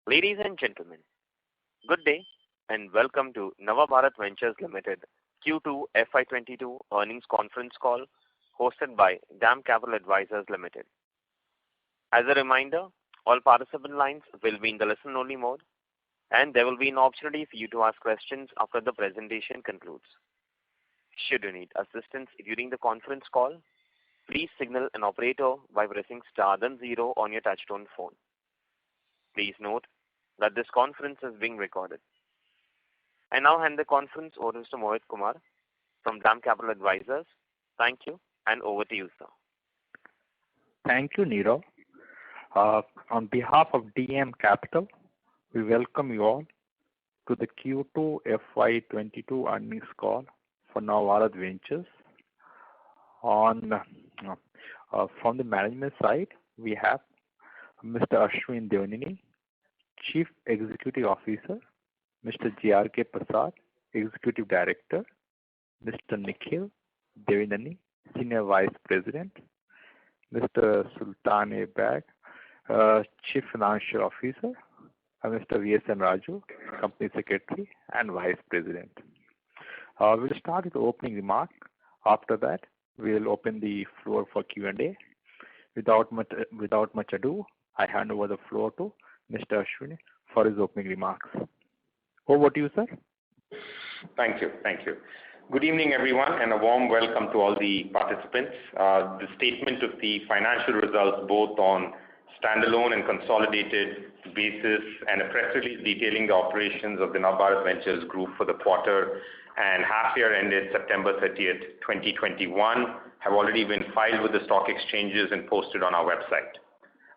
Ladies and gentlemen, good day and welcome to Nava Bharat Ventures Limited Q2 FY22 earnings conference call hosted by DAM Capital Advisors Limited. As a reminder, all participant lines will be in the listen-only mode, and there will be an opportunity for you to ask questions after the presentation concludes. Should you need assistance during the conference call, please signal an operator by pressing star then 0 on your touchtone phone. Please note that this conference is being recorded. I now hand the conference over to Mr. Mohit Kumar from DAM Capital Advisors. Thank you, and over to you, sir. Thank you, Niro. On behalf of DAM Capital, we welcome you all to the Q2 FY22 earnings call for Nava Bharat Ventures. From the management side, we have Mr. Ashwin Devanini, Chief Executive Officer, Mr. G.R.K. Prasad, Executive Director, Mr. Nikhil Devanini, Senior Vice President, Mr. Sultan A. Bag, Chief Financial Officer, and Mr. V.S.N. Raju, Company Secretary and Vice President. We'll start with the opening remark. After that, we'll open the floor for Q&A. Without much ado, I hand over the floor to Mr. Ashwini for his opening remarks. Over to you, sir. Thank you. Good evening, everyone, and a warm welcome to all the participants. The statement of the financial results, both on standalone and consolidated basis, and a press release detailing the operations of the Nava Bharat Ventures Group for the quarter and half year ended September 30th, 2021, have already been filed with the stock exchanges and posted on our website.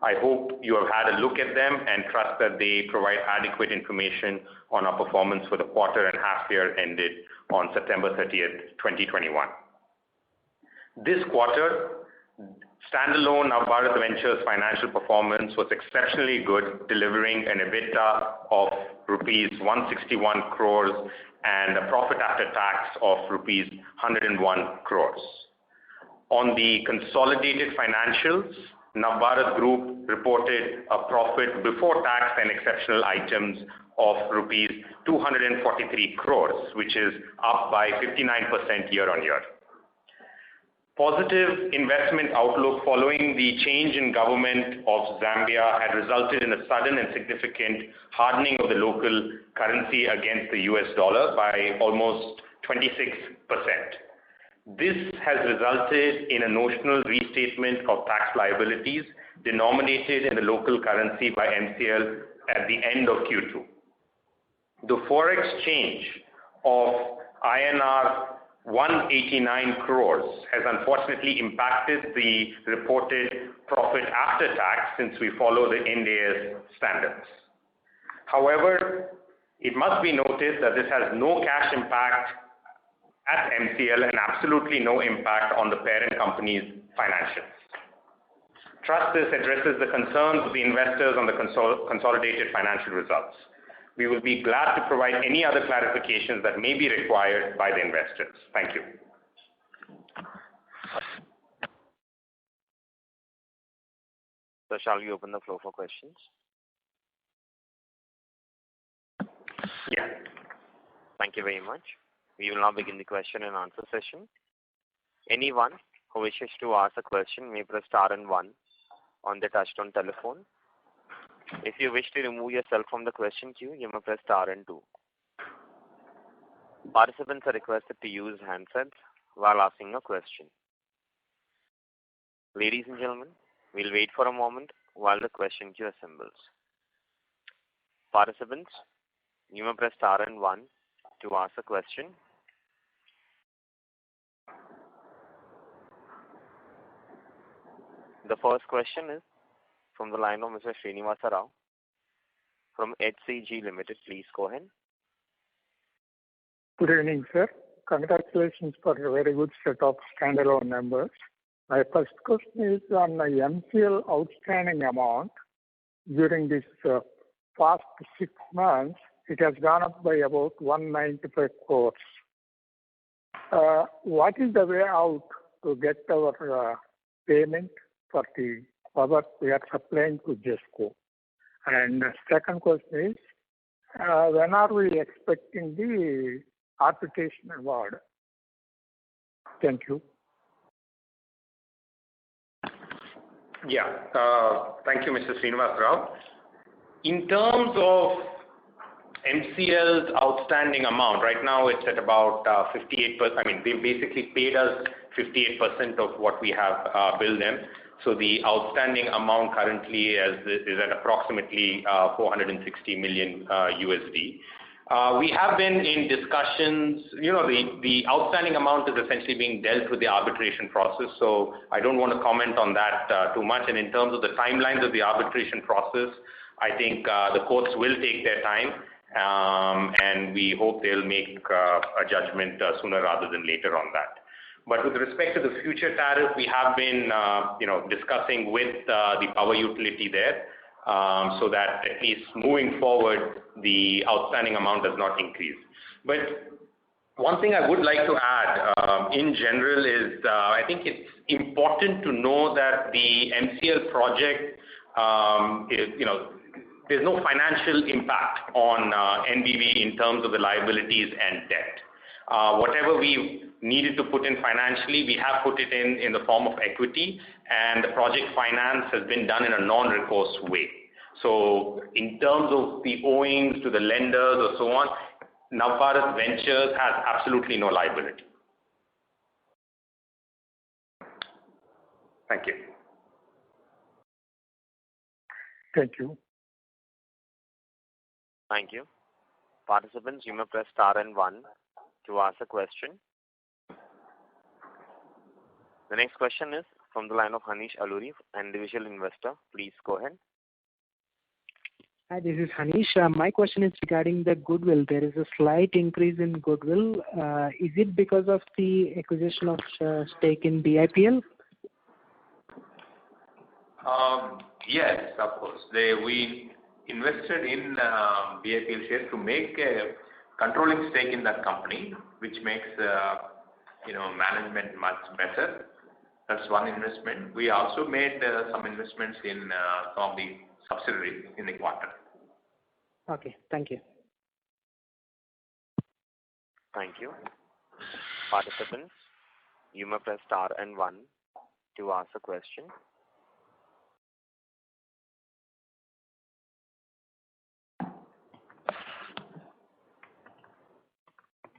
I hope you have had a look at them and trust that they provide adequate information on our performance for the quarter and half year ended on September 30th, 2021. This quarter, standalone Nava Bharat Ventures financial performance was exceptionally good, delivering an EBITDA of rupees 161 crores and a profit after tax of rupees 101 crores. On the consolidated financials, Nava Bharat Group reported a profit before tax and exceptional items of rupees 243 crores, which is up by 59% year on year. Positive investment outlook following the change in government of Zambia had resulted in a sudden and significant hardening of the local currency against the US dollar by almost 26%. This has resulted in a notional restatement of tax liabilities denominated in the local currency by MCL at the end of Q2. The forex change of INR 189 crores has unfortunately impacted the reported profit after tax since we follow the Ind AS standards. However, it must be noted that this has no cash impact at MCL and absolutely no impact on the parent company's financials. Trust this addresses the concerns of the investors on the consolidated financial results. We will be glad to provide any other clarifications that may be required by the investors. Thank you. So shall we open the floor for questions? Yeah. Thank you very much. We will now begin the question and answer session. Anyone who wishes to ask a question may press star and 1 on the touchtone telephone. If you wish to remove yourself from the question queue, you may press star and 2. Participants are requested to use handsets while asking a question. Ladies and gentlemen, we'll wait for a moment while the question queue assembles. Participants, you may press star and 1 to ask a question. The first question is from the line of Mr. Srinivasa Rao from HCG Limited. Please go ahead. Good evening, sir. Congratulations for a very good set of standalone numbers. My first question is on the MCL outstanding amount. During this past 6 months, it has gone up by about 195 crores. What is the way out to get our payment for the power we are supplying to GESCO? And the second question is, when are we expecting the arbitration award? Thank you. Yeah. Thank you, Mr. Srinivas Rao. In terms of MCL's outstanding amount, right now it's at about 58%. I mean, they basically paid us 58% of what we have billed them. So the outstanding amount currently is at approximately 460 million USD. We have been in discussions. The outstanding amount is essentially being dealt with the arbitration process, so I don't want to comment on that too much. And in terms of the timelines of the arbitration process, I think the courts will take their time, and we hope they'll make a judgment sooner rather than later on that. But with respect to the future tariff, we have been discussing with the power utility there, so that at least moving forward, the outstanding amount does not increase. But one thing I would like to add in general is I think it's important to know that the MCL project, there's no financial impact on NBV in terms of the liabilities and debt. Whatever we needed to put in financially, we have put it in the form of equity, and the project finance has been done in a non-recourse way. So in terms of the owings to the lenders or so on, Nava Bharat Ventures has absolutely no liability. Thank you. Thank you. Thank you. Participants, you may press star and 1 to ask a question. The next question is from the line of Hanish Aluri, individual investor. Please go ahead. Hi, this is Hanish. My question is regarding the goodwill. There is a slight increase in goodwill. Is it because of the acquisition of stake in BIPL? Yes, of course. We invested in BIPL shares to make a controlling stake in that company, which makes management much better. That's one investment. We also made some investments in some of the subsidiaries in the quarter. Okay, thank you. Thank you. Participants, you may press star and 1 to ask a question.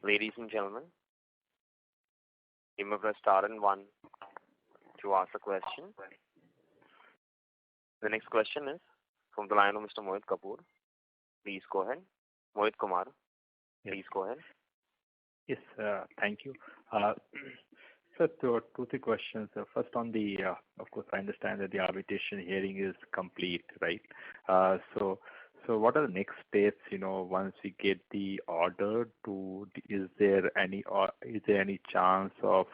Ladies and gentlemen, you may press star and 1 to ask a question. The next question is from the line of Mr. Mohit Kapoor. Please go ahead. Mohit Kumar, please go ahead. Yes, thank you. So two, three questions. First on the, of course, I understand that the arbitration hearing is complete, right? So what are the next steps? Once we get the order, is there any chance of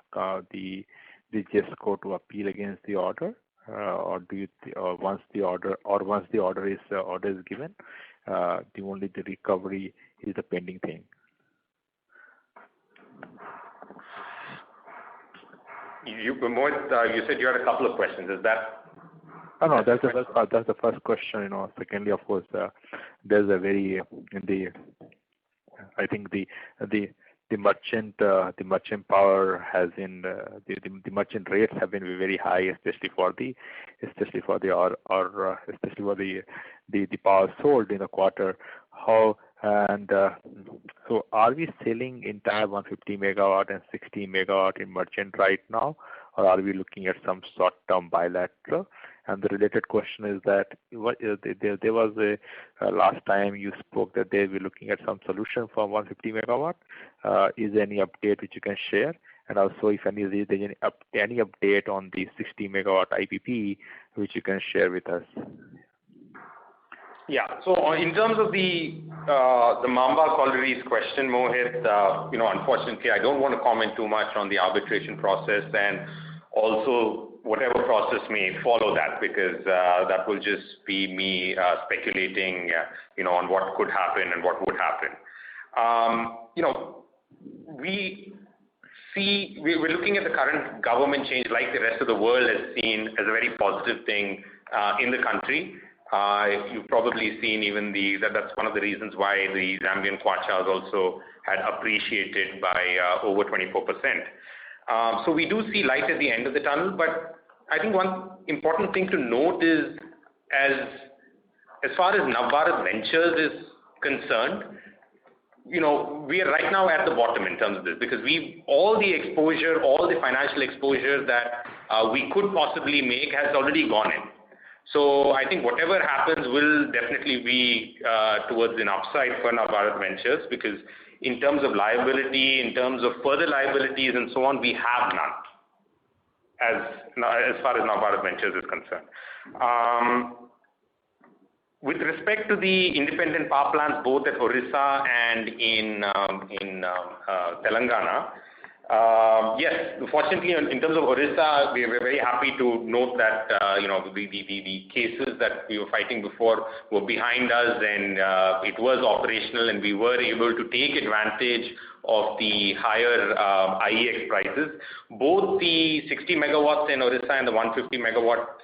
the GESCO to appeal against the order, or once the order is given, only the recovery is the pending thing? Mohit, you said you had a couple of questions. Is that? No, that's the first question. Secondly, of course, there's a very I think the merchant power has been the merchant rates have been very high, especially for the power sold in a quarter. So are we selling entire 150 megawatt and 60 megawatt in merchant right now, or are we looking at some short-term bilateral? And the related question is that there was last time you spoke that they were looking at some solution for 150 megawatt. Is there any update which you can share? And also, if any update on the 60 megawatt IPP which you can share with us? Yeah. So in terms of the Mamba Collieries question, Mohit, unfortunately, I don't want to comment too much on the arbitration process, and also whatever process may follow that, because that will just be me speculating, on what could happen and what would happen. We're looking at the current government change, like the rest of the world has seen, as a very positive thing in the country. You've probably seen even that's one of the reasons why the Zambian kwacha also had appreciated by over 24%. So we do see light at the end of the tunnel, but I think one important thing to note is as far as Nava Bharat Ventures is concerned, we are right now at the bottom in terms of this because all the financial exposure that we could possibly make has already gone in. So I think whatever happens will definitely be towards an upside for Nava Bharat Ventures because in terms of liability, in terms of further liabilities and so on, we have none as far as Nava Bharat Ventures is concerned. With respect to the independent power plants, both at Orissa and in Telangana, yes, fortunately, in terms of Orissa, we were very happy to note that the cases that we were fighting before were behind us, and it was operational, and we were able to take advantage of the higher IEX prices. Both the 60 megawatts in Orissa and the 150 megawatts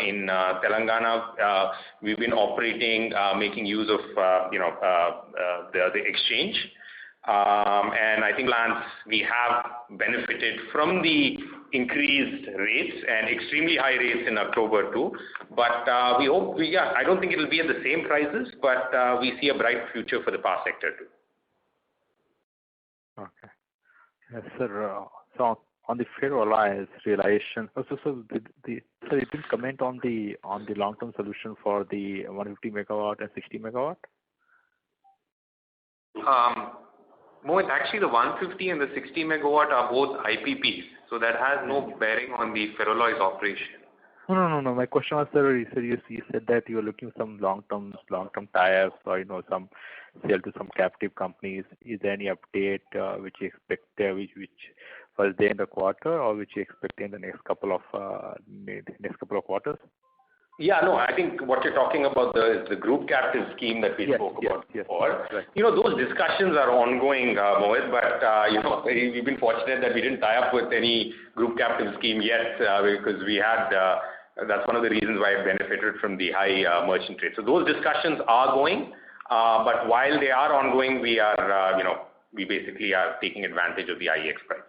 in Telangana, we've been operating, making use of the exchange. And I think plants we have benefited from the increased rates and extremely high rates in October too. But we hope, I don't think it will be at the same prices, but we see a bright future for the power sector too. Okay. Yes, sir. So on the ferroalloys realization, so you didn't comment on the long-term solution for the 150 megawatt and 60 megawatt? Mohit, actually the 150 and the 60 megawatt are both IPPs, so that has no bearing on the ferroalloys operation. No. My question was, sir, you said that you are looking for some long-term tie-ups or some sale to some captive companies. Is there any update which you expect which was there in the quarter or which you expect in the next couple of quarters? Yeah, no, I think what you're talking about is the group captive scheme that we spoke about before. Right. Those discussions are ongoing, Mohit, but we've been fortunate that we didn't tie up with any group captive scheme yet because we had. That's one of the reasons why I benefited from the high merchant rate. So those discussions are going, but while they are ongoing, we basically are taking advantage of the IEX price.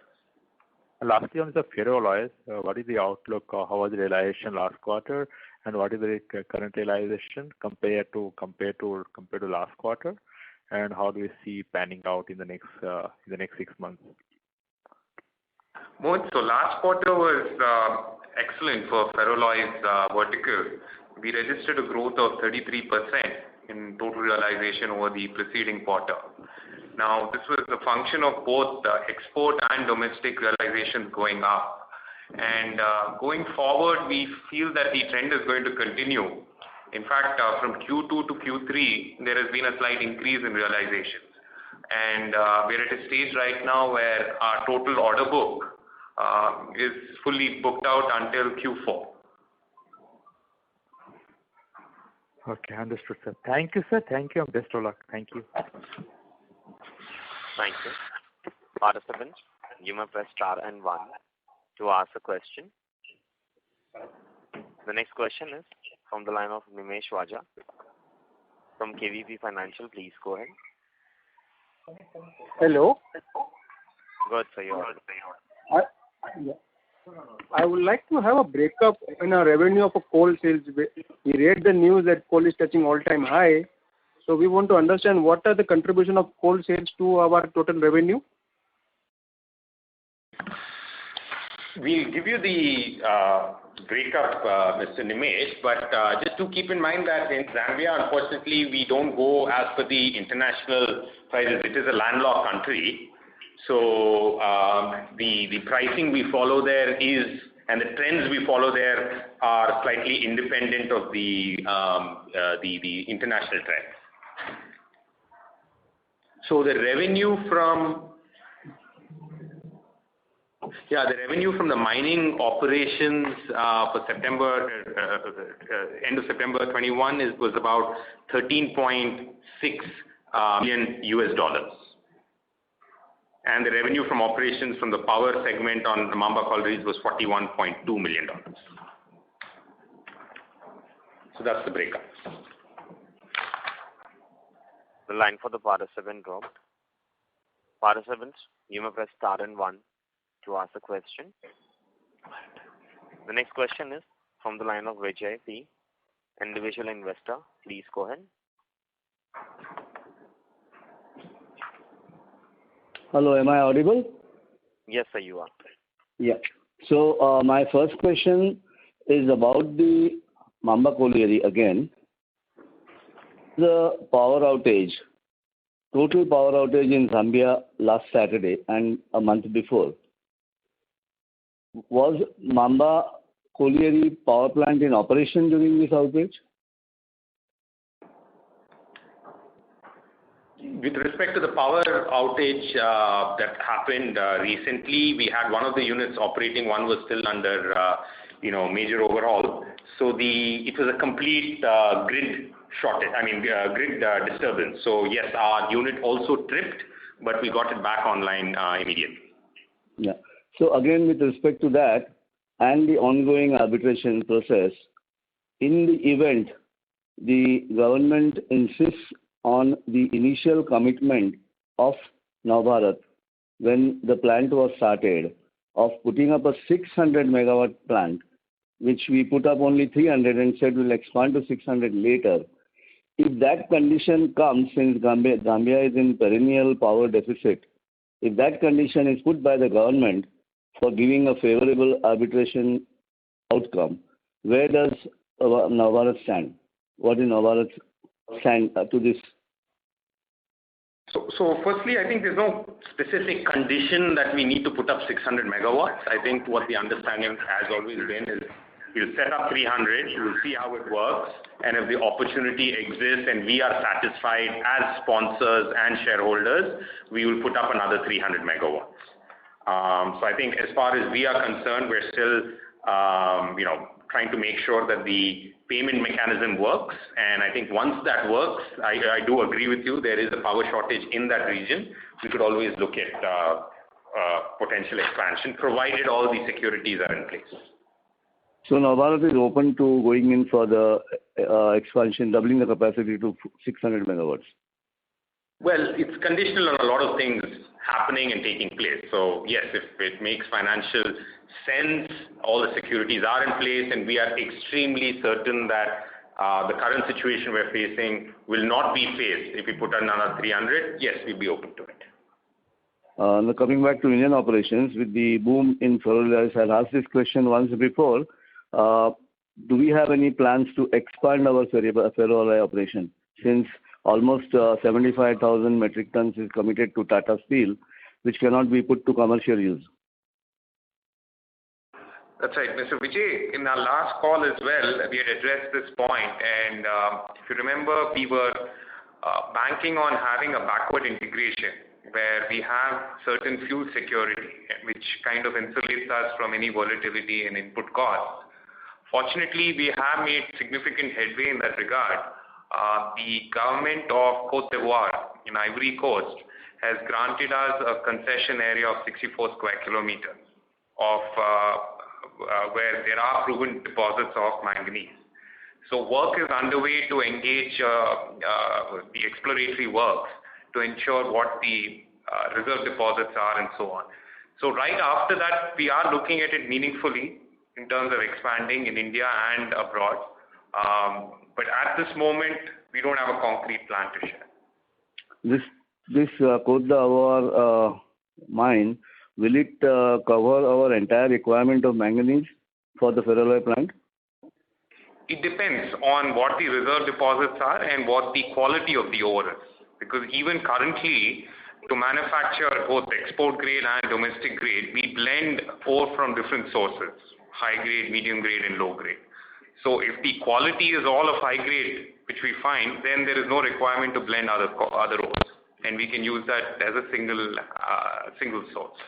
Lastly, on the ferroalloys, what is the outlook? How was the realization last quarter, and what is the current realization compared to last quarter, and how do you see panning out in the next 6 months? Mohit, so last quarter was excellent for ferroalloys vertical. We registered a growth of 33% in total realization over the preceding quarter. Now, this was a function of both export and domestic realizations going up. And going forward, we feel that the trend is going to continue. In fact, from Q2 to Q3, there has been a slight increase in realizations. And we're at a stage right now where our total order book is fully booked out until Q4. Okay, understood, sir. Thank you, sir. Thank you, and best of luck. Thank you. Thank you. Participants, you may press star and 1 to ask a question. The next question is from the line of Nimesh Waja from KVP Financial. Please go ahead. Hello. Good, sir. You're I would like to have a breakup in our revenue of a coal sales. We read the news that coal is touching all-time high. So we want to understand what are the contribution of coal sales to our total revenue. We'll give you the breakup, Mr. Nimesh, but just to keep in mind that in Zambia, unfortunately, we don't go as per the international prices. It is a landlocked country. So the pricing we follow there and the trends we follow there are slightly independent of the international trends. So the revenue from the mining operations for September, end of September 21 was about $13.6 million US. And the revenue from operations from the power segment on the Mamba Collieries was $41.2 million. So that's the breakup. The line for the participant dropped. Participants, you may press star and 1 to ask a question. The next question is from the line of Vijay P, individual investor. Please go ahead. Hello, am I audible? Yes, sir, you are. Yeah. So my first question is about the Mamba Colliery again. The power outage, total power outage in Zambia last Saturday and a month before. Was Mamba Colliery power plant in operation during this outage? With respect to the power outage that happened recently, we had one of the units operating, one was still under major overhaul. So it was a complete grid disturbance. So yes, our unit also tripped, but we got it back online immediately. Yeah. So again, with respect to that and the ongoing arbitration process, in the event the government insists on the initial commitment of Nava Bharat when the plant was started of putting up a 600 megawatt plant, which we put up only 300 and said we'll expand to 600 later. If that condition comes, since Zambia is in perennial power deficit, if that condition is put by the government for giving a favorable arbitration outcome, where does Nava Bharat stand? What is Nava Bharat stand to this? So firstly, I think there's no specific condition that we need to put up 600 megawatts. I think what the understanding has always been is we'll set up 300, we'll see how it works, and if the opportunity exists and we are satisfied as sponsors and shareholders, we will put up another 300 megawatts. So I think as far as we are concerned, we're still, trying to make sure that the payment mechanism works. And I think once that works, I do agree with you, there is a power shortage in that region. We could always look at potential expansion, provided all the securities are in place. So Nava Bharat is open to going in for the expansion, doubling the capacity to 600 megawatts. Well, it's conditional on a lot of things happening and taking place. So yes, if it makes financial sense, all the securities are in place, and we are extremely certain that the current situation we're facing will not be faced if we put another 300, yes, we'll be open to it. Now coming back to Indian operations, with the boom in ferroalloys, I asked this question once before. Do we have any plans to expand our ferroalloy operation, since almost 75,000 metric tons is committed to Tata Steel, which cannot be put to commercial use? That's right. Mr. Vijay, in our last call as well, we had addressed this point, and if you remember, we were banking on having a backward integration where we have certain fuel security, which kind of insulates us from any volatility in input costs. Fortunately, we have made significant headway in that regard. The government of Côte d'Ivoire in Ivory Coast has granted us a concession area of 64 square kilometers of where there are proven deposits of manganese. So work is underway to engage the exploratory works to ensure what the reserve deposits are and so on. So right after that, we are looking at it meaningfully in terms of expanding in India and abroad. But at this moment, we don't have a concrete plan to share. This Côte d'Ivoire mine, will it cover our entire requirement of manganese for the ferroalloy plant? It depends on what the reserve deposits are and what the quality of the ore is. Because even currently, to manufacture both export grade and domestic grade, we blend ore from different sources, high grade, medium grade, and low grade. So if the quality is all of high grade, which we find, then there is no requirement to blend other ores, and we can use that as a single source.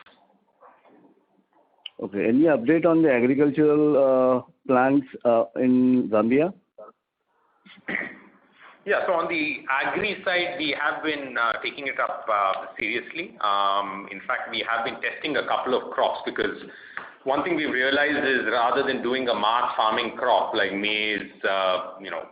Okay. Any update on the agricultural plants in Zambia? Yeah, so on the agri side, we have been taking it up seriously. In fact, we have been testing a couple of crops because one thing we've realized is rather than doing a mass farming crop like maize,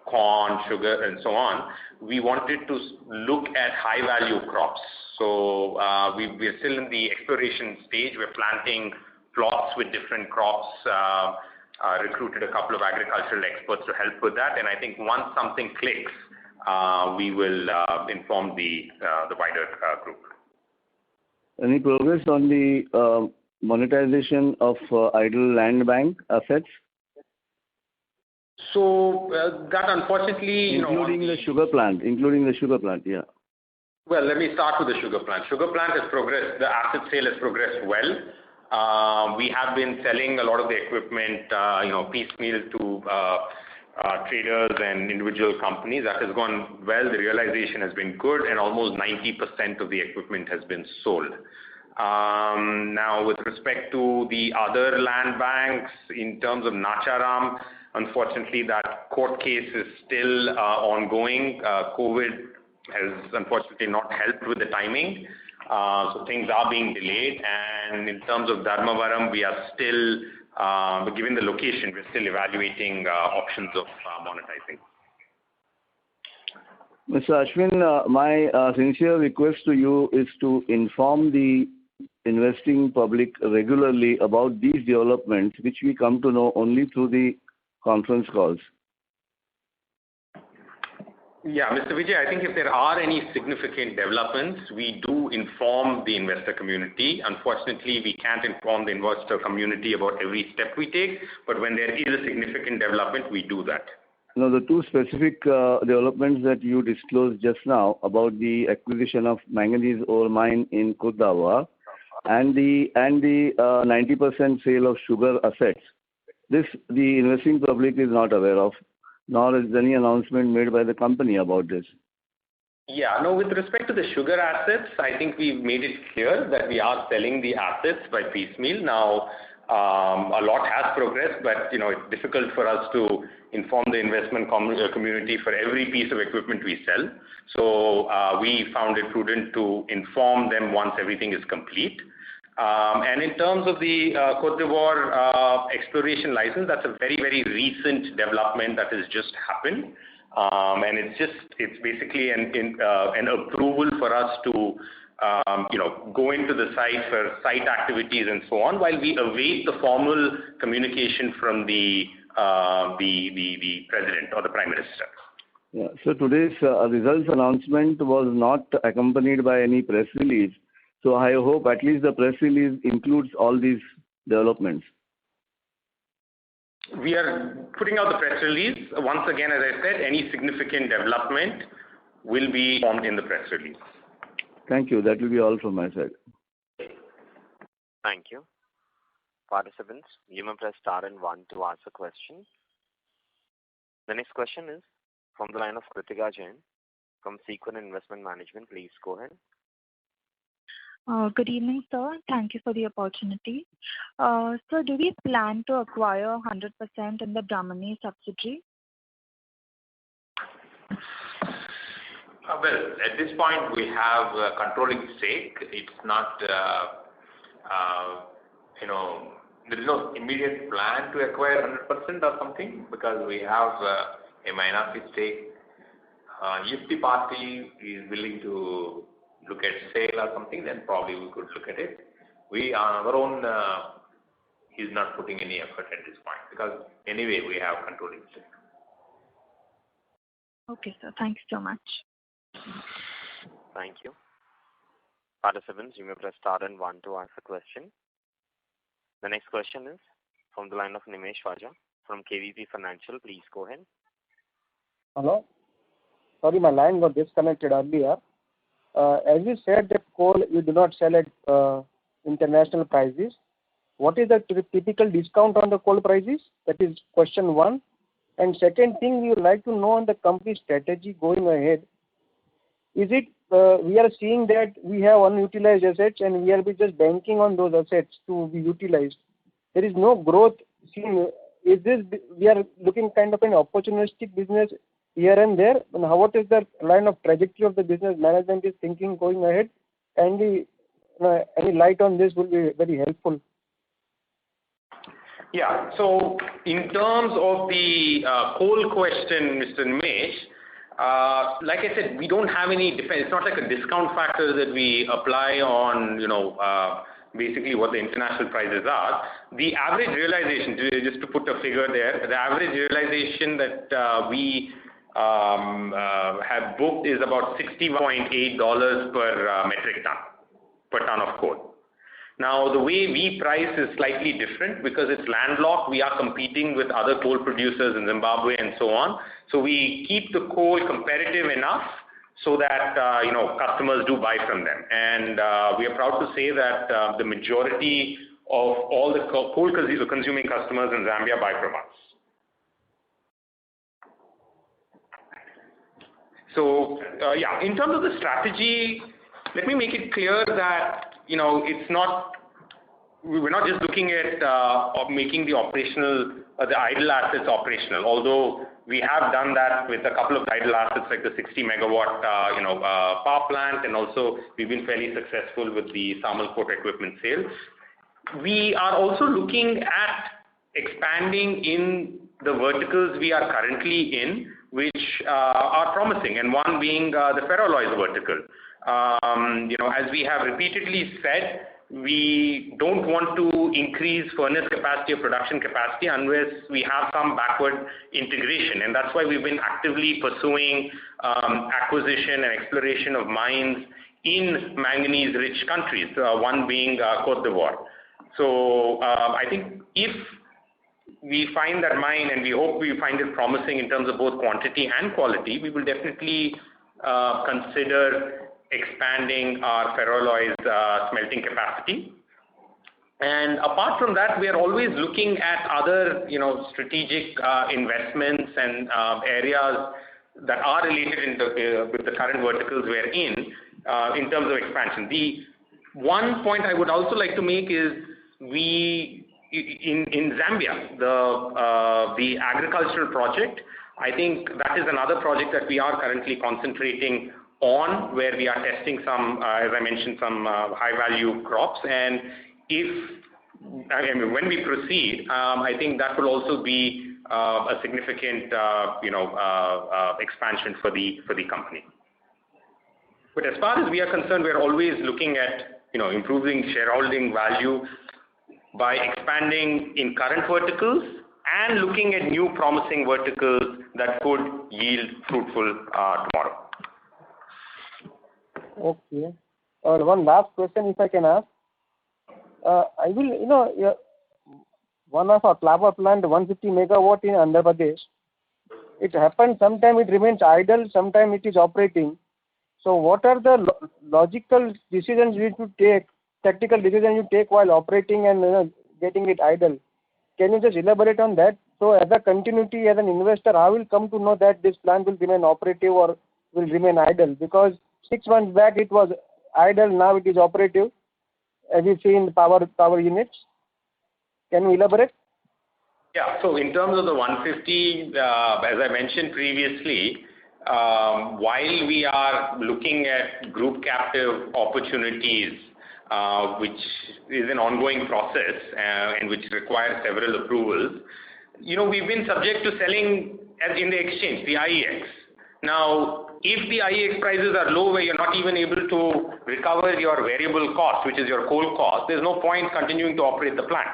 corn, sugar, and so on, we wanted to look at high value crops. So we're still in the exploration stage. We're planting plots with different crops, recruited a couple of agricultural experts to help with that. And I think once something clicks, we will inform the wider group. Any progress on the monetization of idle land bank assets? So that unfortunately, including the sugar plant, yeah. Well, let me start with the sugar plant. Sugar plant has progressed. The asset sale has progressed well. We have been selling a lot of the equipment, piecemeal to traders and individual companies. That has gone well. The realization has been good, and almost 90% of the equipment has been sold. Now, with respect to the other land banks, in terms of Nacharam, unfortunately, that court case is still ongoing. COVID has unfortunately not helped with the timing. So things are being delayed. And in terms of Dharmavaram, we are still, given the location, we're still evaluating options of monetizing. Mr. Ashwin, my sincere request to you is to inform the investing public regularly about these developments, which we come to know only through the conference calls. Yeah, Mr. Vijay, I think if there are any significant developments, we do inform the investor community. Unfortunately, we can't inform the investor community about every step we take, but when there is a significant development, we do that. Now, the two specific developments that you disclosed just now about the acquisition of manganese ore mine in Kudawa and the 90% sale of sugar assets, this the investing public is not aware of, nor is any announcement made by the company about this. Yeah, no, with respect to the sugar assets, I think we've made it clear that we are selling the assets by piecemeal. Now, a lot has progressed, but it's difficult for us to inform the investment community for every piece of equipment we sell. So we found it prudent to inform them once everything is complete. And in terms of the Côte d'Ivoire exploration license, that's a very, very recent development that has just happened. And it's basically an approval for us to go into the site for site activities and so on, while we await the formal communication from the president or the prime minister. Yeah. So today's results announcement was not accompanied by any press release. So I hope at least the press release includes all these developments. We are putting out the press release. Once again, as I said, any significant development will be formed in the press release. Thank you. That will be all from my side. Thank you. Participants, you may press star and 1 to ask a question. The next question is from the line of Kritika Jain from Sequent Investment Management. Please go ahead. Good evening, sir. Thank you for the opportunity. So do we plan to acquire 100% in the Brahmani subsidiary? Well, at this point, we have a controlling stake. It's not, there is no immediate plan to acquire 100% or something because we have a minority stake. If the party is willing to look at sale or something, then probably we could look at it. We on our own is not putting any effort at this point because anyway we have controlling stake. Okay, sir. Thanks so much. Thank you. Participants, you may press star and 1 to ask a question. The next question is from the line of Nimesh Vaja from KVP Financial. Please go ahead. Hello. Sorry, my line got disconnected earlier. As you said that coal you do not sell at international prices. What is the typical discount on the coal prices? That is question one. And second thing, we would like to know on the company strategy going ahead. Is it we are seeing that we have unutilized assets and we are just banking on those assets to be utilized. There is no growth seen. Is this we are looking kind of an opportunistic business here and there? And what is the line of trajectory of the business management is thinking going ahead? Kindly any light on this will be very helpful. Yeah. So in terms of the coal question, Mr. Nimesh, like I said, we don't have any defense. It's not like a discount factor that we apply on, basically what the international prices are. The average realization, just to put a figure there, the average realization that we have booked is about $60.8 per metric ton, per ton of coal. Now, the way we price is slightly different because it's landlocked. We are competing with other coal producers in Zimbabwe and so on. So we keep the coal competitive enough so that customers do buy from them. And we are proud to say that the majority of all the coal consuming customers in Zambia buy from us. So in terms of the strategy, let me make it clear that we're not just looking at making the idle assets operational, although we have done that with a couple of idle assets like the 60 megawatt power plant, and also we've been fairly successful with the thermal court equipment sales. We are also looking at expanding in the verticals we are currently in, which are promising, and one being the ferroalloys vertical. As we have repeatedly said, we don't want to increase furnace capacity or production capacity unless we have some backward integration, and that's why we've been actively pursuing acquisition and exploration of mines in manganese-rich countries, one being Cote d'Ivoire. So I think if we find that mine, and we hope we find it promising in terms of both quantity and quality, we will definitely consider expanding our ferroalloys smelting capacity. And apart from that, we are always looking at other, strategic investments and areas that are related with the current verticals we're in terms of expansion. The one point I would also like to make is in Zambia, the agricultural project, I think that is another project that we are currently concentrating on, where we are testing some, as I mentioned, some high-value crops. And when we proceed, I think that will also be a significant, expansion for the company. But as far as we are concerned, we are always looking at, improving shareholding value by expanding in current verticals and looking at new promising verticals that could yield fruitful tomorrow. Okay. One last question, if I can ask. I will, one of our power plant, 150 megawatt in Andhra Pradesh, it happens, sometimes it remains idle, sometimes it is operating. So what are the logical decisions you need to take, tactical decisions you take while operating and getting it idle? Can you just elaborate on that? So as a continuity, as an investor, I will come to know that this plant will remain operative or will remain idle, because 6 months back it was idle, now it is operative, as you see in the power units. Can you elaborate? Yeah, so in terms of the 150, as I mentioned previously, while we are looking at group captive opportunities, which is an ongoing process and which requires several approvals, we've been subject to selling in the exchange, the IEX. Now, if the IEX prices are low, where you're not even able to recover your variable cost, which is your coal cost, there's no point continuing to operate the plant.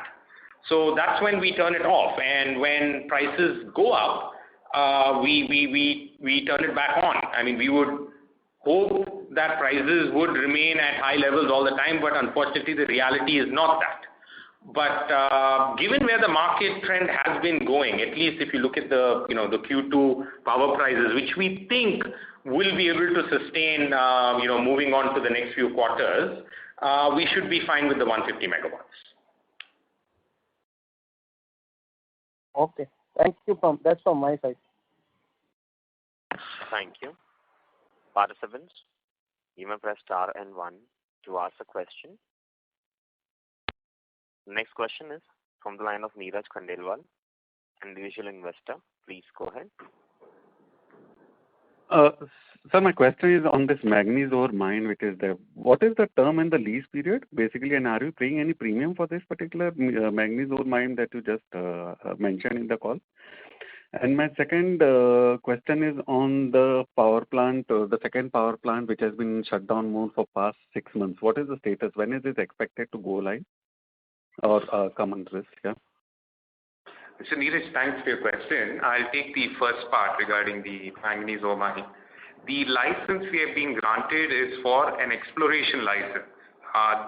So that's when we turn it off, and when prices go up, we turn it back on. I mean, we would hope that prices would remain at high levels all the time, but unfortunately the reality is not that. But given where the market trend has been going, at least if you look at the the Q2 power prices, which we think will be able to sustain moving on to the next few quarters, we should be fine with the 150 megawatts. Okay, thank you. That's from my side. Thank you. Participants, you may press star and 1 to ask a question. Next question is from the line of Neeraj Khandelwal, individual investor. Please go ahead. Sir, my question is on this manganese ore mine, which is there. What is the term and the lease period, basically, and are you paying any premium for this particular manganese ore mine that you just mentioned in the call? And my second question is on the power plant, the second power plant, which has been shut down mode for past 6 months. What is the status? When is it expected to go live or come on this? Yeah. Mr. Neeraj, thanks for your question. I'll take the first part regarding the manganese ore mine. The license we have been granted is for an exploration license.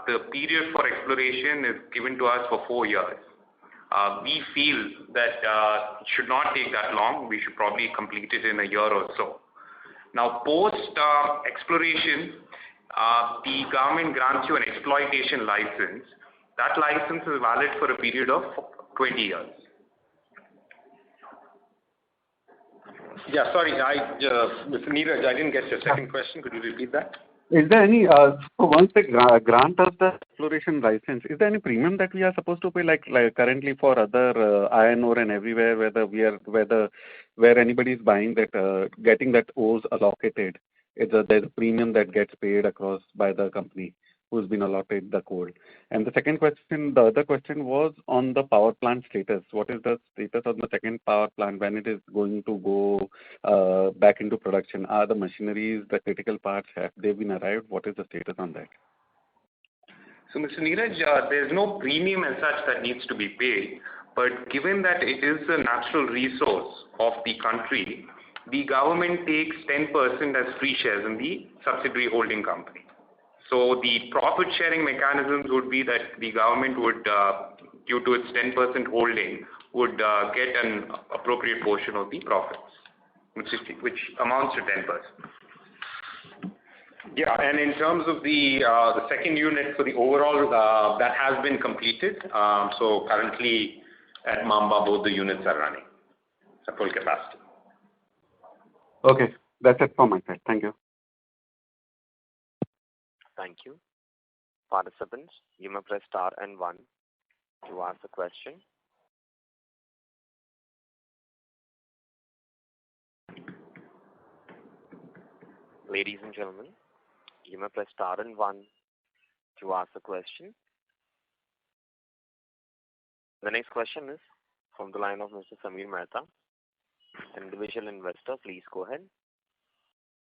The period for exploration is given to us for 4 years. We feel that it should not take that long. We should probably complete it in a year or so. Now, post exploration, the government grants you an exploitation license. That license is valid for a period of 20 years. Yeah, sorry, Mr. Neeraj, I didn't get your second question. Could you repeat that? Is there any, so once they grant us the exploration license, is there any premium that we are supposed to pay, like currently for other iron ore and everywhere, where anybody is buying that, getting that ores allocated, there's a premium that gets paid across by the company who's been allotted the coal. And the other question was on the power plant status. What is the status of the second power plant, when it is going to go back into production? Are the machineries, the critical parts, have they been arrived? What is the status on that? So, Mr. Neeraj, there's no premium as such that needs to be paid, but given that it is a natural resource of the country, the government takes 10% as free shares in the subsidiary holding company. So the profit sharing mechanisms would be that the government would, due to its 10% holding, would get an appropriate portion of the profits, which amounts to 10%. Yeah, and in terms of the second unit for the overall, that has been completed. So currently at Mamba, both the units are running at full capacity. Okay, that's it from my side. Thank you. Thank you. Participants, you may press star and 1 to ask a question. Ladies and gentlemen, you may press star and 1 to ask a question. The next question is from the line of Mr. Samir Mehta, individual investor. Please go ahead.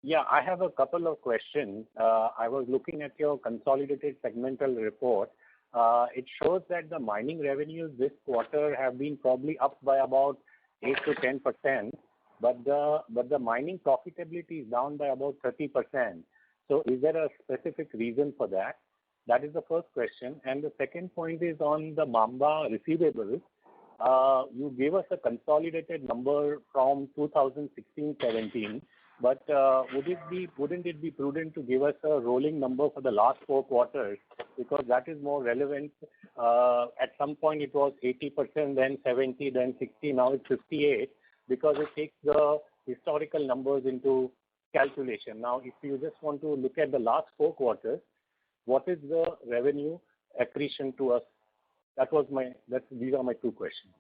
Yeah, I have a couple of questions. I was looking at your consolidated segmental report. It shows that the mining revenues this quarter have been probably up by about 8 to 10%, but the mining profitability is down by about 30%. So is there a specific reason for that? That is the first question. And the second point is on the Mamba receivables. You gave us a consolidated number from 2016-17. But wouldn't it be prudent to give us a rolling number for the last 4 quarters, because that is more relevant? At some point it was 80%, then 70, then 60, now it's 58, because it takes the historical numbers into calculation. Now, if you just want to look at the last 4 quarters, what is the revenue accretion to us? These are my 2 questions.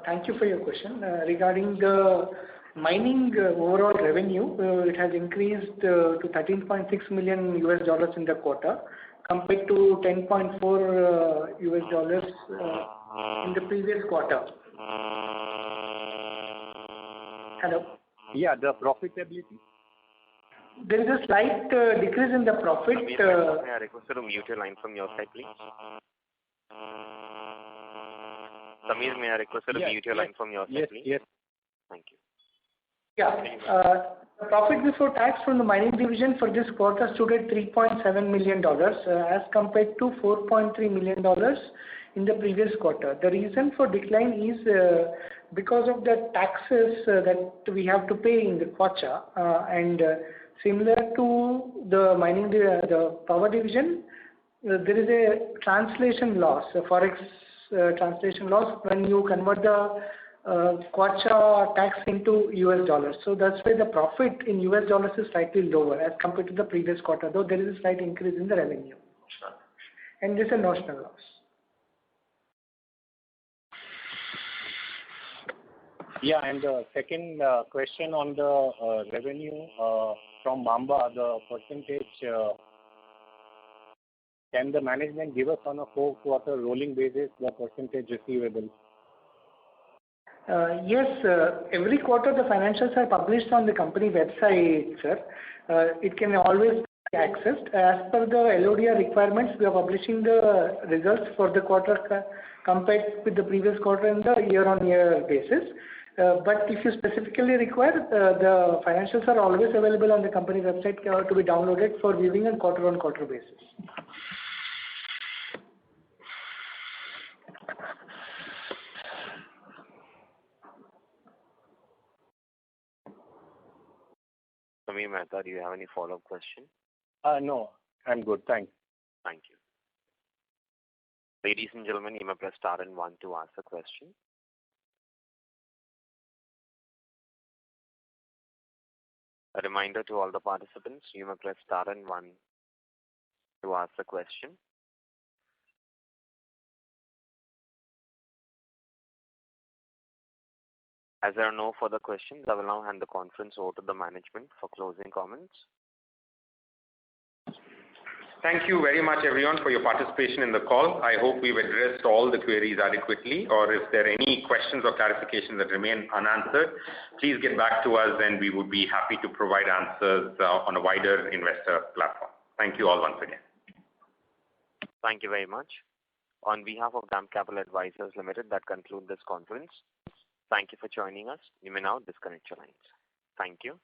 Thank you for your question. Regarding the mining overall revenue, it has increased to $13.6 million in the quarter, compared to $10.4 in the previous quarter. Hello? Yeah, the profitability. There is a slight decrease in the profit. May I request you to mute your line from your side, please? Samir, may I request you to mute your line from your side, please? Yes. Thank you. Yeah. The profit before tax from the mining division for this quarter stood at $3.7 million as compared to $4.3 million in the previous quarter. The reason for decline is because of the taxes that we have to pay in the Kwacha, and similar to the mining, the power division, there is a translation loss, a forex translation loss when you convert the Kwacha tax into US dollars. So that's why the profit in US dollars is slightly lower as compared to the previous quarter, though there is a slight increase in the revenue. Sure. And this is a notional loss. Yeah, and the second question on the revenue from Mamba, the percentage, can the management give us on a 4-quarter rolling basis the percentage receivable? Yes, every quarter the financials are published on the company website, sir. It can always be accessed. As per the LODR requirements, we are publishing the results for the quarter compared with the previous quarter and the year-on-year basis. But if you specifically require, the financials are always available on the company website to be downloaded for viewing on quarter-on-quarter basis. Samir Mehta, do you have any follow-up question? No, I'm good. Thanks. Thank you. Ladies and gentlemen, you may press star and 1 to ask a question. A reminder to all the participants, you may press star and 1 to ask a question. As there are no further questions, I will now hand the conference over to the management for closing comments. Thank you very much, everyone, for your participation in the call. I hope we've addressed all the queries adequately, or if there are any questions or clarifications that remain unanswered, please get back to us and we would be happy to provide answers on a wider investor platform. Thank you all once again. Thank you very much. On behalf of DAM Capital Advisors Limited, that concludes this conference. Thank you for joining us. You may now disconnect your lines. Thank you.